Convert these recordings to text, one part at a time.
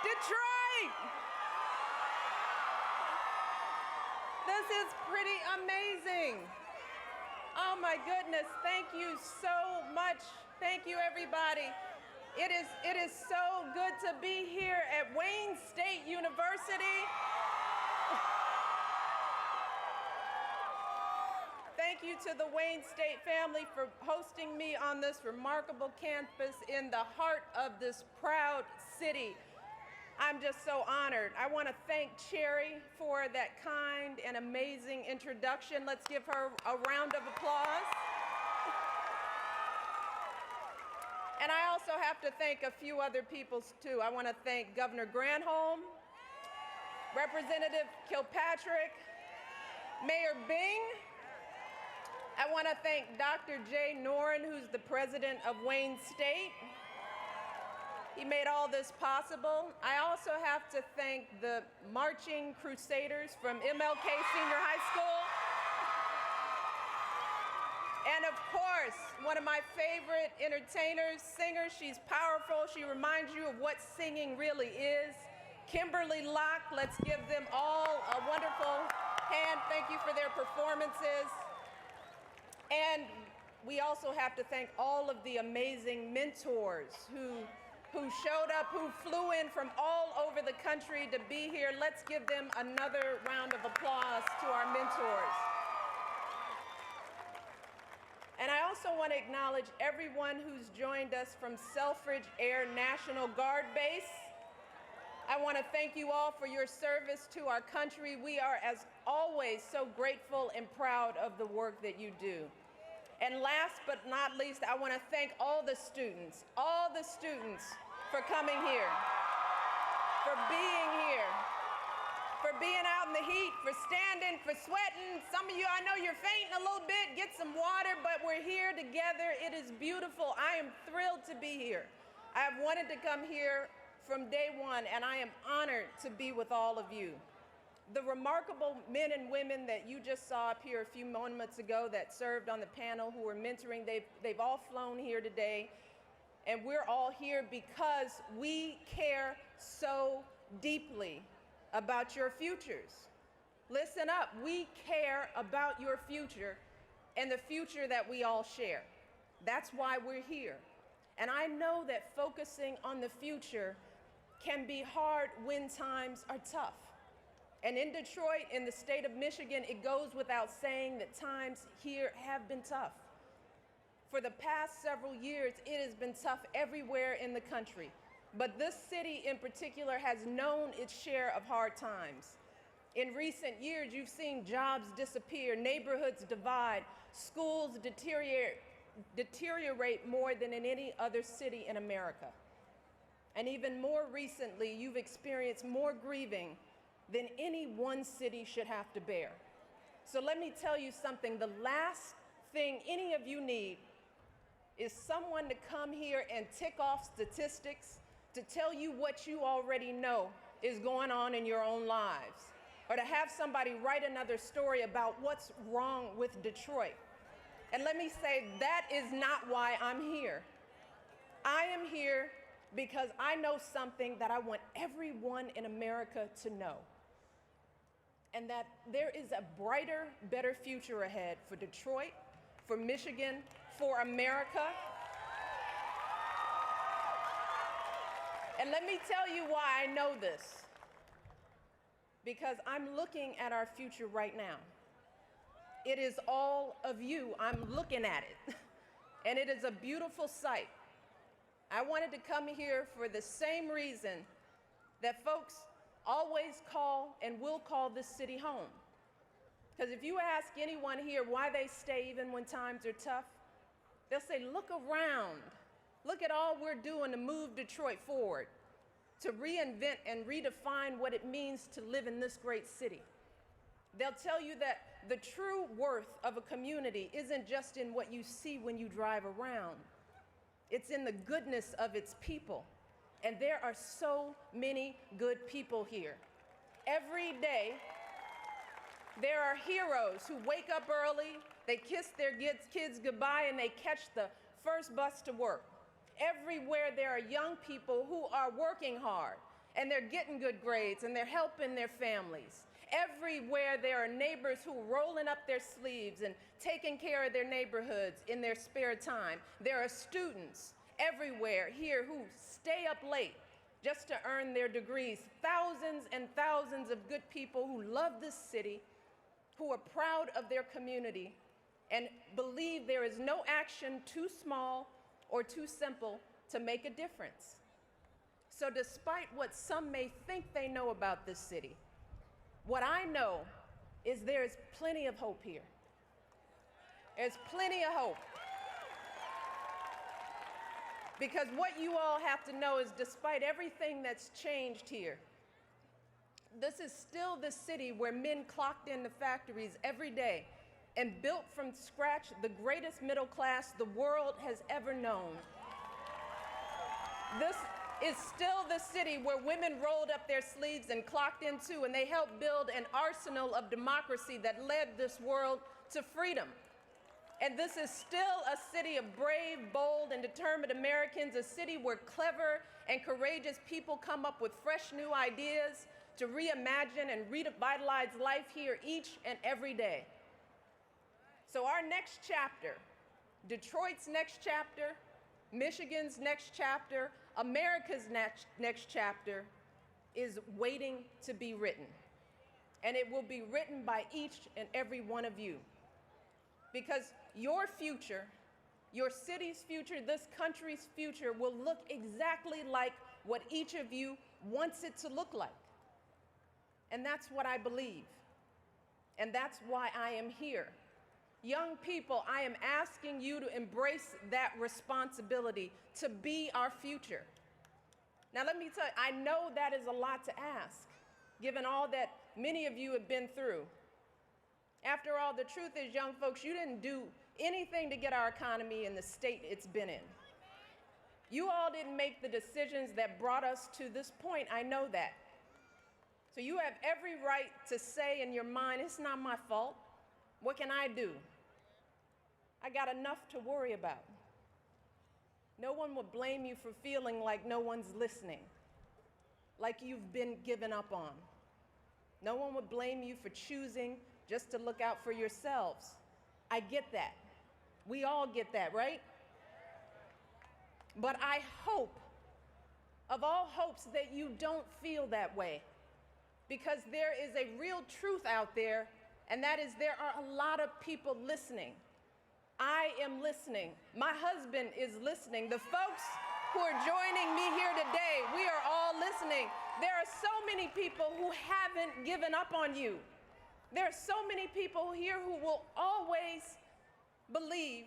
Detroit! This is pretty amazing. Oh my goodness, thank you so much. Thank you, everybody. It is so good to be here at Wayne State University. Thank you to the Wayne State family for hosting me on this remarkable campus in the heart of this proud city. I'm just so honored. I want to thank Cherry for that kind and amazing introduction. Let's give her a round of applause. And I also have to thank a few other people too. I want to thank Governor Granholm, Representative Kilpatrick, Mayor Bing. I want to thank Dr. Jay Noren, who's the president of Wayne State. He made all this possible. I also have to thank the Marching Crusaders from MLK Senior High School. And of course, one of my favorite entertainers, singers, she's powerful. She reminds you of what singing really is. Kimberly Locke, let's give them all a wonderful hand. Thank you for their performances. And we also have to thank all of the amazing mentors who showed up, who flew in from all over the country to be here. Let's give them another round of applause to our mentors. And I also want to acknowledge everyone who's joined us from Selfridge Air National Guard Base. I want to thank you all for your service to our country. We are, as always, so grateful and proud of the work that you do. And last but not least, I want to thank all the students for coming here, for being here, for being out in the heat, for standing, for sweating. Some of you, I know you're fainting a little bit, get some water, but we're here together. It is beautiful. I am thrilled to be here. I have wanted to come here from day one, and I am honored to be with all of you. The remarkable men and women that you just saw up here a few moments ago that served on the panel who were mentoring, they've all flown here today, and we're all here because we care so deeply about your futures. Listen up, we care about your future and the future that we all share. That's why we're here. And I know that focusing on the future can be hard when times are tough. And in Detroit, in the state of Michigan, it goes without saying that times here have been tough. For the past several years, it has been tough everywhere in the country. But this city in particular has known its share of hard times. In recent years, you've seen jobs disappear, neighborhoods divide, schools deteriorate more than in any other city in America. And even more recently, you've experienced more grieving than any one city should have to bear. So let me tell you something, the last thing any of you need is someone to come here and tick off statistics to tell you what you already know is going on in your own lives, or to have somebody write another story about what's wrong with Detroit. And let me say, that is not why I'm here. I am here because I know something that I want everyone in America to know, and that there is a brighter, better future ahead for Detroit, for Michigan, for America. And let me tell you why I know this. Because I'm looking at our future right now. It is all of you. I'm looking at it. And it is a beautiful sight. I wanted to come here for the same reason that folks always call and will call this city home. Because if you ask anyone here why they stay even when times are tough, they'll say, look around. Look at all we're doing to move Detroit forward, to reinvent and redefine what it means to live in this great city. They'll tell you that the true worth of a community isn't just in what you see when you drive around. It's in the goodness of its people. And there are so many good people here. Every day, there are heroes who wake up early, they kiss their kids goodbye, and they catch the first bus to work. Everywhere there are young people who are working hard and they're getting good grades, and they're helping their families. Everywhere there are neighbors who are rolling up their sleeves and taking care of their neighborhoods in their spare time. There are students everywhere here who stay up late just to earn their degrees. Thousands and thousands of good people who love this city, who are proud of their community, and believe there is no action too small or too simple to make a difference. So despite what some may think they know about this city, what I know is there's plenty of hope here. There's plenty of hope. Because what you all have to know is despite everything that's changed here, this is still the city where men clocked into factories every day and built from scratch the greatest middle class the world has ever known. This is still the city where women rolled up their sleeves and clocked into, and they helped build an arsenal of democracy that led this world to freedom. And this is still a city of brave, bold, and determined Americans, a city where clever and courageous people come up with fresh new ideas to reimagine and revitalize life here each and every day. So our next chapter, Detroit's next chapter, Michigan's next chapter, America's next chapter is waiting to be written. And it will be written by each and every one of you. Because your future, your city's future, this country's future will look exactly like what each of you wants it to look like. And that's what I believe. And that's why I am here. Young people, I am asking you to embrace that responsibility to be our future. Now let me tell you, I know that is a lot to ask, given all that many of you have been through. After all, the truth is, young folks, you didn't do anything to get our economy in the state it's been in. You all didn't make the decisions that brought us to this point, I know that. So you have every right to say in your mind, it's not my fault. What can I do? I got enough to worry about. No one will blame you for feeling like no one's listening, like you've been given up on. No one would blame you for choosing just to look out for yourselves. I get that. We all get that, right? But I hope, of all hopes, that you don't feel that way, because there is a real truth out there, and that is there are a lot of people listening. I am listening. My husband is listening. The folks who are joining me here today, we are all listening. There are so many people who haven't given up on you. There are so many people here who will always believe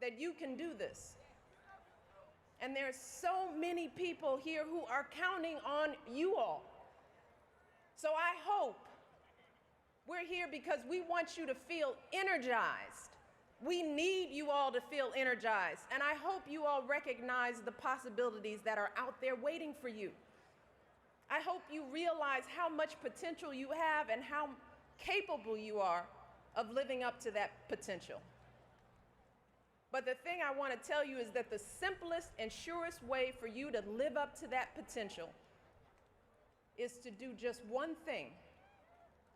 that you can do this. And there are so many people here who are counting on you all. So I hope we're here because we want you to feel energized. We need you all to feel energized. And I hope you all recognize the possibilities that are out there waiting for you. I hope you realize how much potential you have and how capable you are of living up to that potential. But the thing I want to tell you is that the simplest and surest way for you to live up to that potential is to do just one thing,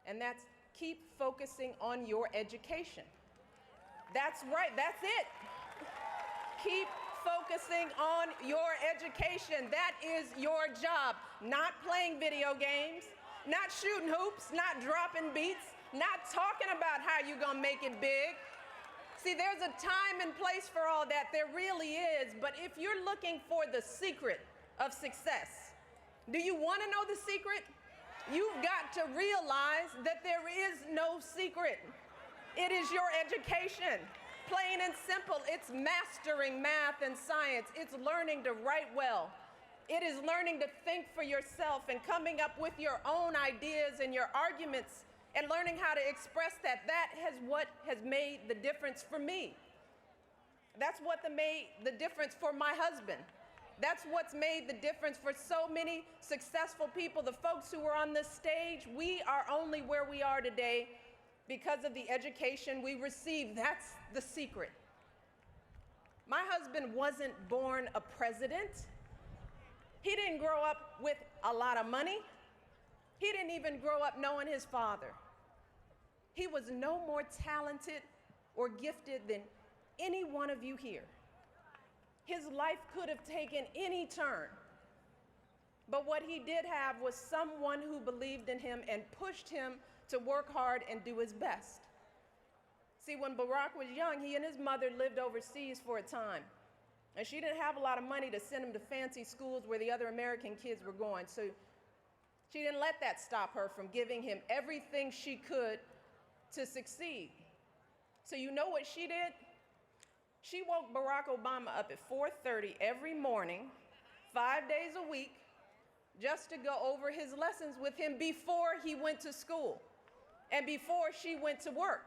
and that's keep focusing on your education. That's right, that's it. Keep focusing on your education. That is your job. Not playing video games, not shooting hoops, not dropping beats, not talking about how you're gonna make it big. See, there's a time and place for all that, there really is, but if you're looking for the secret of success, do you wanna know the secret? You've got to realize that there is no secret. It is your education. Plain and simple, it's mastering math and science. It's learning to write well. It is learning to think for yourself and coming up with your own ideas and your arguments and learning how to express that. That is what has made the difference for me. That's what made the difference for my husband. That's what's made the difference for so many successful people. The folks who are on this stage, we are only where we are today because of the education we received. That's the secret. My husband wasn't born a president. He didn't grow up with a lot of money. He didn't even grow up knowing his father. He was no more talented or gifted than any one of you here. His life could have taken any turn. But what he did have was someone who believed in him and pushed him to work hard and do his best. See, when Barack was young, he and his mother lived overseas for a time. And she didn't have a lot of money to send him to fancy schools where the other American kids were going. So she didn't let that stop her from giving him everything she could to succeed. So you know what she did? She woke Barack Obama up at 4:30 every morning, 5 days a week, just to go over his lessons with him before he went to school and before she went to work.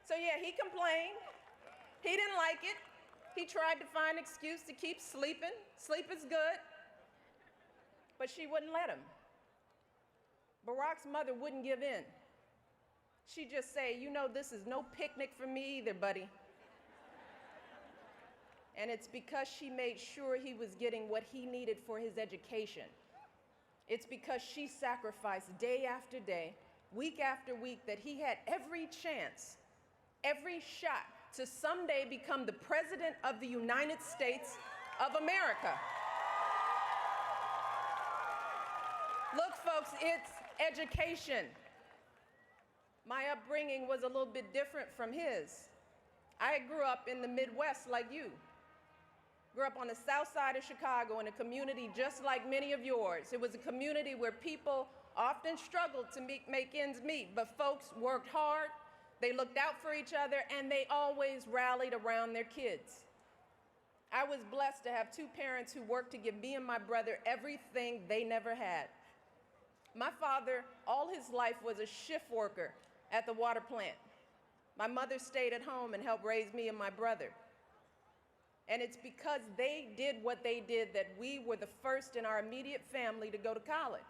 So yeah, he complained. He didn't like it. He tried to find an excuse to keep sleeping. Sleep is good. But she wouldn't let him. Barack's mother wouldn't give in. She'd just say, you know, this is no picnic for me either, buddy. And it's because she made sure he was getting what he needed for his education. It's because she sacrificed day after day, week after week, that he had every chance, every shot to someday become the President of the United States of America. Look, folks, it's education. My upbringing was a little bit different from his. I grew up in the Midwest like you. Grew up on the south side of Chicago in a community just like many of yours. It was a community where people often struggled to make ends meet, but folks worked hard, they looked out for each other, and they always rallied around their kids. I was blessed to have two parents who worked to give me and my brother everything they never had. My father, all his life, was a shift worker at the water plant. My mother stayed at home and helped raise me and my brother. And it's because they did what they did that we were the first in our immediate family to go to college.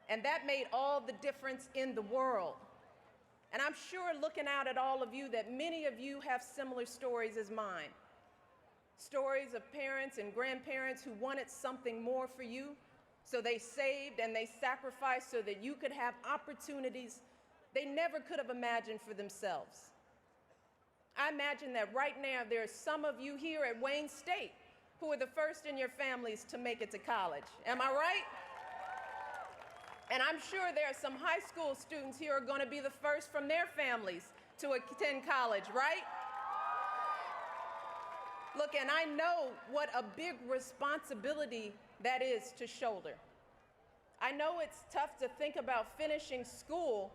And that made all the difference in the world. And I'm sure, looking out at all of you, that many of you have similar stories as mine. Stories of parents and grandparents who wanted something more for you, so they saved and they sacrificed so that you could have opportunities they never could have imagined for themselves. I imagine that right now there are some of you here at Wayne State who are the first in your families to make it to college. Am I right? And I'm sure there are some high school students here who are going to be the first from their families to attend college, right? Look, and I know what a big responsibility that is to shoulder. I know it's tough to think about finishing school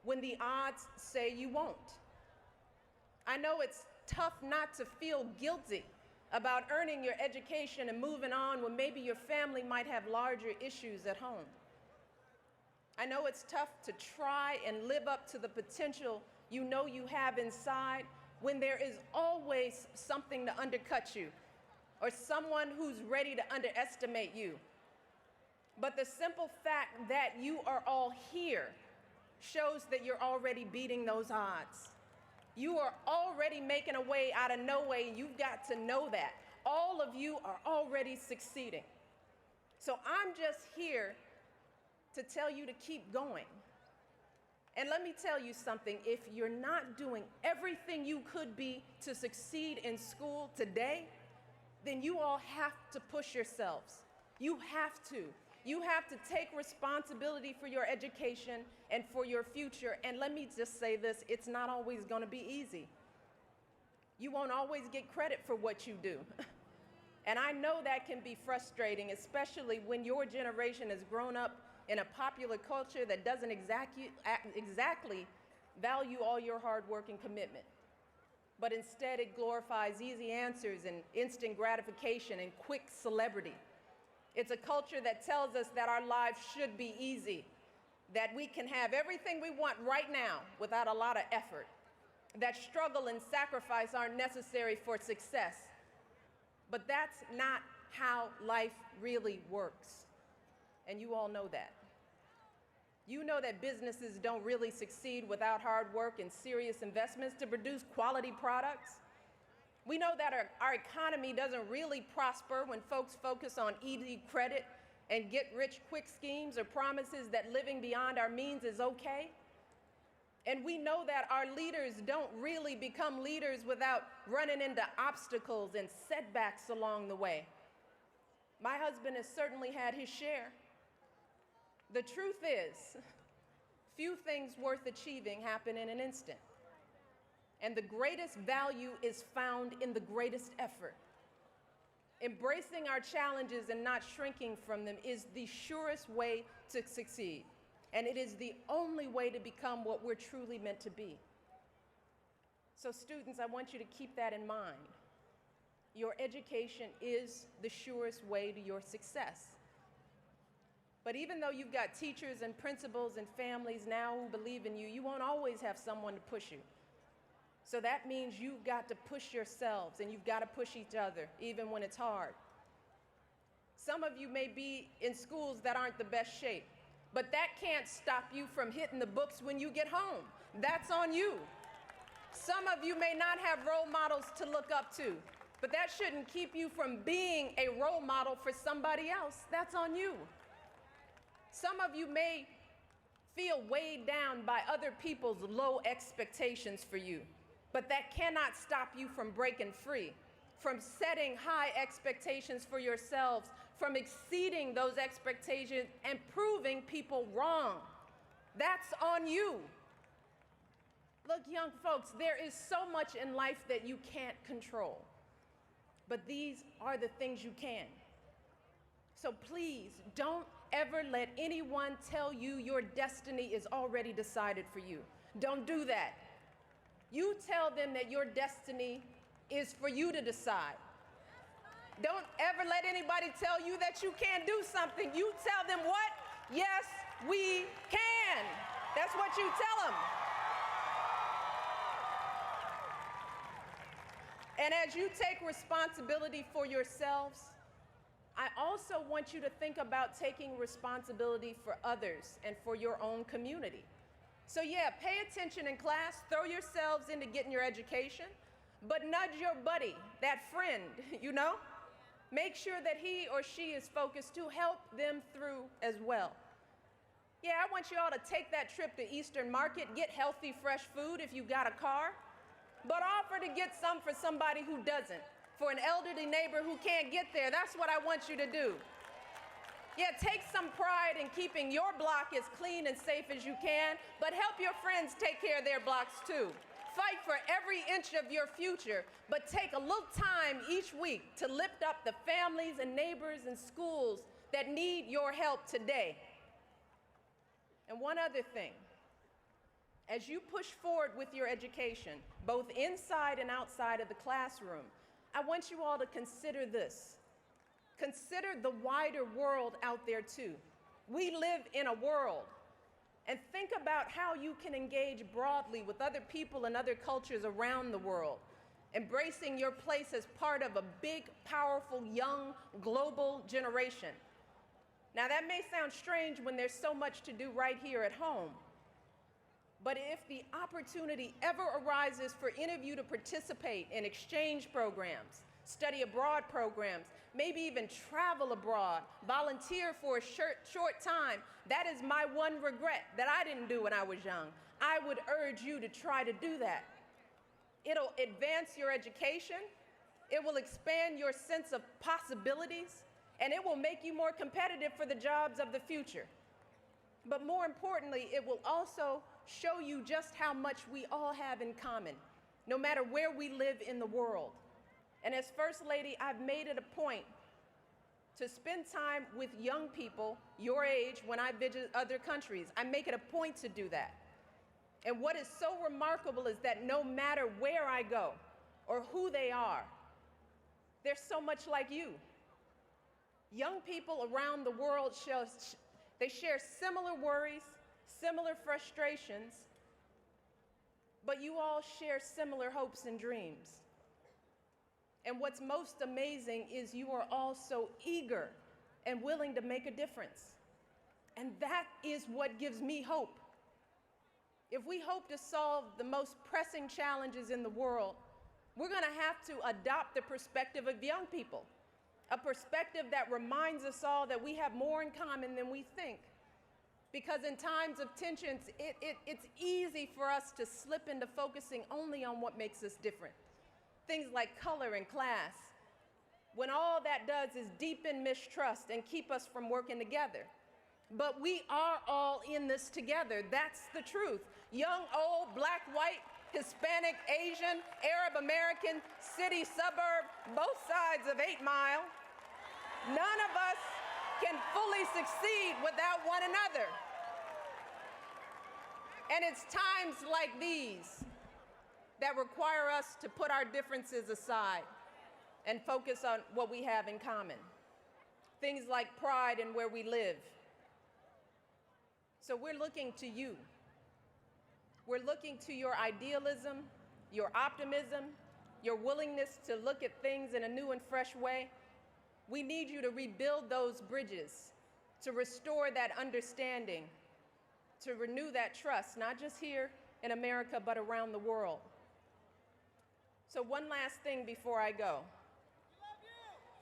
when the odds say you won't. I know it's tough not to feel guilty about earning your education and moving on when maybe your family might have larger issues at home. I know it's tough to try and live up to the potential you know you have inside when there is always something to undercut you or someone who's ready to underestimate you. But the simple fact that you are all here shows that you're already beating those odds. You are already making a way out of no way, and you've got to know that. All of you are already succeeding. So I'm just here to tell you to keep going. And let me tell you something, if you're not doing everything you could be to succeed in school today, then you all have to push yourselves. You have to. You have to take responsibility for your education and for your future. And let me just say this, it's not always going to be easy. You won't always get credit for what you do. And I know that can be frustrating, especially when your generation has grown up in a popular culture that doesn't exactly value all your hard work and commitment. But instead, it glorifies easy answers and instant gratification and quick celebrity. It's a culture that tells us that our lives should be easy, that we can have everything we want right now without a lot of effort, that struggle and sacrifice aren't necessary for success. But that's not how life really works. And you all know that. You know that businesses don't really succeed without hard work and serious investments to produce quality products. We know that our economy doesn't really prosper when folks focus on easy credit and get-rich-quick schemes or promises that living beyond our means is okay. And we know that our leaders don't really become leaders without running into obstacles and setbacks along the way. My husband has certainly had his share. The truth is, few things worth achieving happen in an instant. And the greatest value is found in the greatest effort. Embracing our challenges and not shrinking from them is the surest way to succeed. And it is the only way to become what we're truly meant to be. So students, I want you to keep that in mind. Your education is the surest way to your success. But even though you've got teachers and principals and families now who believe in you, you won't always have someone to push you. So that means you've got to push yourselves and you've got to push each other, even when it's hard. Some of you may be in schools that aren't the best shape, but that can't stop you from hitting the books when you get home. That's on you. Some of you may not have role models to look up to, but that shouldn't keep you from being a role model for somebody else. That's on you. Some of you may feel weighed down by other people's low expectations for you, but that cannot stop you from breaking free, from setting high expectations for yourselves, from exceeding those expectations and proving people wrong. That's on you. Look, young folks, there is so much in life that you can't control, but these are the things you can. So please don't ever let anyone tell you your destiny is already decided for you. Don't do that. You tell them that your destiny is for you to decide. Don't ever let anybody tell you that you can't do something. You tell them what? Yes, we can. That's what you tell them. And as you take responsibility for yourselves, I also want you to think about taking responsibility for others and for your own community. So yeah, pay attention in class, throw yourselves into getting your education, but nudge your buddy, that friend, you know? Make sure that he or she is focused to help them through as well. Yeah, I want you all to take that trip to Eastern Market, get healthy, fresh food if you got a car, but offer to get some for somebody who doesn't, for an elderly neighbor who can't get there. That's what I want you to do. Yeah, take some pride in keeping your block as clean and safe as you can, but help your friends take care of their blocks too. Fight for every inch of your future, but take a little time each week to lift up the families and neighbors and schools that need your help today. And one other thing, as you push forward with your education, both inside and outside of the classroom, I want you all to consider this. Consider the wider world out there too. We live in a world, and think about how you can engage broadly with other people and other cultures around the world, embracing your place as part of a big, powerful, young, global generation. Now that may sound strange when there's so much to do right here at home, but if the opportunity ever arises for any of you to participate in exchange programs, study abroad programs, maybe even travel abroad, volunteer for a short time, that is my one regret that I didn't do when I was young. I would urge you to try to do that. It'll advance your education, it will expand your sense of possibilities, and it will make you more competitive for the jobs of the future. But more importantly, it will also show you just how much we all have in common, no matter where we live in the world. And as First Lady, I've made it a point to spend time with young people your age when I visit other countries. I make it a point to do that. And what is so remarkable is that no matter where I go or who they are, they're so much like you. Young people around the world they share similar worries, similar frustrations, but you all share similar hopes and dreams. And what's most amazing is you are all so eager and willing to make a difference. And that is what gives me hope. If we hope to solve the most pressing challenges in the world, We're going to have to adopt the perspective of young people, a perspective that reminds us all that we have more in common than we think. Because in times of tensions, it's easy for us to slip into focusing only on what makes us different. Things like color and class, when all that does is deepen mistrust and keep us from working together. But we are all in this together. That's the truth. Young, old, black, white, Hispanic, Asian, Arab American, city, suburb, both sides of 8 Mile. None of us can fully succeed without one another. And it's times like these that require us to put our differences aside and focus on what we have in common. Things like pride in where we live. So we're looking to you. We're looking to your idealism, your optimism, your willingness to look at things in a new and fresh way. We need you to rebuild those bridges, to restore that understanding, to renew that trust, not just here in America, but around the world. So one last thing before I go.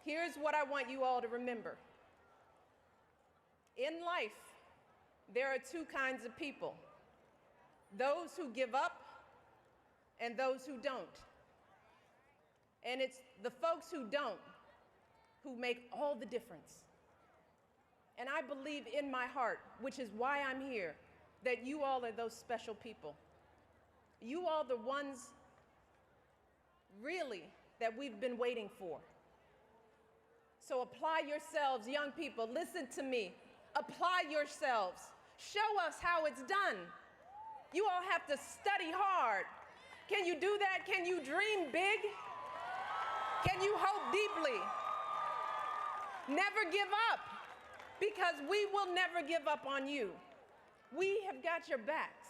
Here's what I want you all to remember. In life, there are 2 kinds of people: those who give up and those who don't. And it's the folks who don't who make all the difference. And I believe in my heart, which is why I'm here, that you all are those special people. You all the ones really that we've been waiting for. So apply yourselves, young people, listen to me. Apply yourselves. Show us how it's done. You all have to study hard. Can you do that? Can you dream big? Can you hope deeply? Never give up, because we will never give up on you. We have got your backs.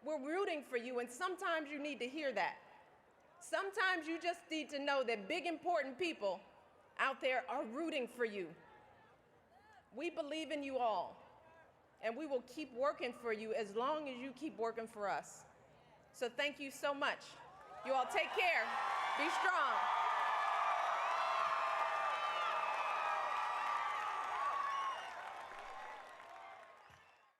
We're rooting for you, and sometimes you need to hear that. Sometimes you just need to know that big, important people out there are rooting for you. We believe in you all, and we will keep working for you as long as you keep working for us. So thank you so much. You all take care. Be strong.